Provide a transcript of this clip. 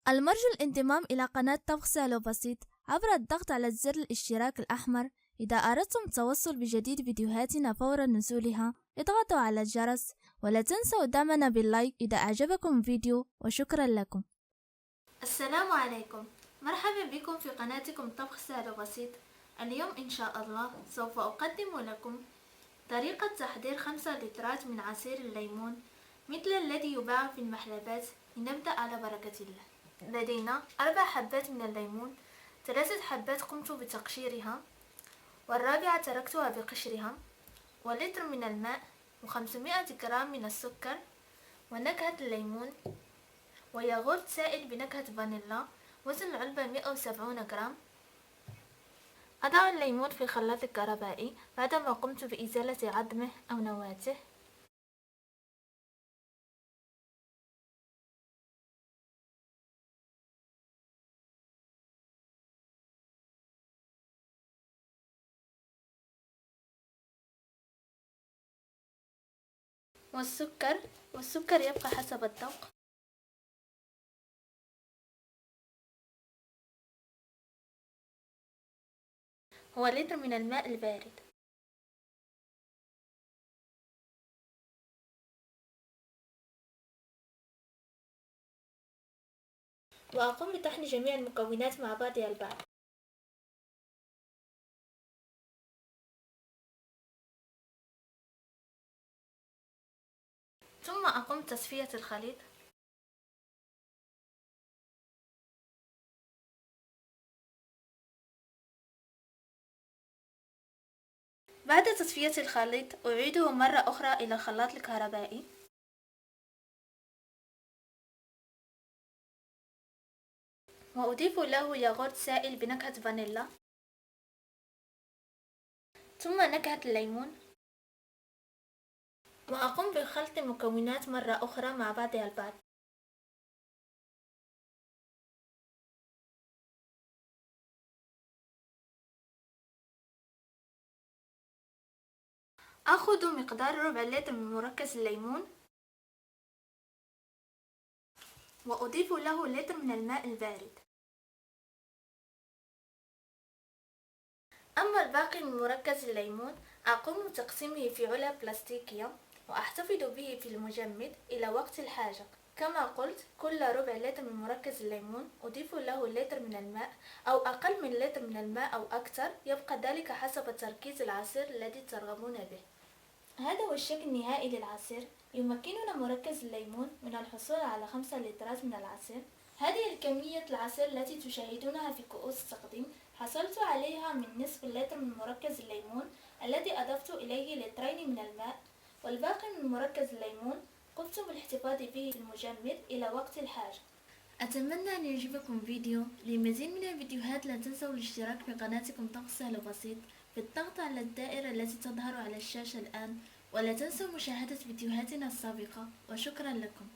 المرجو الانضمام إلى قناة طبخ سهل وبسيط عبر الضغط على زر الاشتراك الأحمر. إذا أردتم التوصل بجديد فيديوهاتنا فور نزولها اضغطوا على الجرس، ولا تنسوا دعمنا باللايك إذا أعجبكم الفيديو، وشكرا لكم. السلام عليكم، مرحبا بكم في قناتكم طبخ سهل وبسيط. اليوم إن شاء الله سوف أقدم لكم طريقة تحضير 5 لترات من عصير الليمون مثل الذي يباع في المحلبات. لنبدأ على بركة الله. لدينا 4 حبات من الليمون، 3 حبات قمت بتقشيرها، والرابعة تركتها بقشرها، ولتر من الماء، و500 جرام من السكر، ونكهة الليمون، وياغورت سائل بنكهة فانيلا. وزن العلبة 170 جرام. أضع الليمون في الخلاط الكهربائي بعدما قمت بإزالة عظمه أو نواته. والسكر يبقى حسب الذوق. هو لتر من الماء البارد. وأقوم بطحن جميع المكونات مع بعضها البعض. ثم أقوم بتصفية الخليط. بعد تصفية الخليط أعيده مرة أخرى إلى الخلاط الكهربائي، وأضيف له ياغورت سائل بنكهة فانيلا، ثم نكهة الليمون، وأقوم بخلط المكونات مرة أخرى مع بعضها البعض. أخذ مقدار ربع لتر من مركز الليمون، وأضيف له لتر من الماء البارد. أما الباقي من مركز الليمون أقوم بتقسيمه في علب بلاستيكية، وأحتفظ به في المجمد إلى وقت الحاجة. كما قلت، كل ربع لتر من مركز الليمون أضيف له لتر من الماء، أو أقل من لتر من الماء أو أكثر، يبقى ذلك حسب تركيز العصير الذي ترغبون به. هذا هو الشكل النهائي للعصير. يمكننا مركز الليمون من الحصول على 5 لترات من العصير. هذه الكمية العصير التي تشاهدونها في كؤوس التقديم حصلت عليها من نصف لتر من مركز الليمون الذي أضفت إليه لترين من الماء، والباقي من مركز الليمون قمت بالاحتفاظ به في المجمد إلى وقت الحاجة. أتمنى أن يعجبكم الفيديو. لمزيد من الفيديوهات لا تنسوا الاشتراك في قناتكم طبخ سهل وبسيط بالضغط على الدائرة التي تظهر على الشاشة الآن، ولا تنسوا مشاهدة فيديوهاتنا السابقة، وشكرا لكم.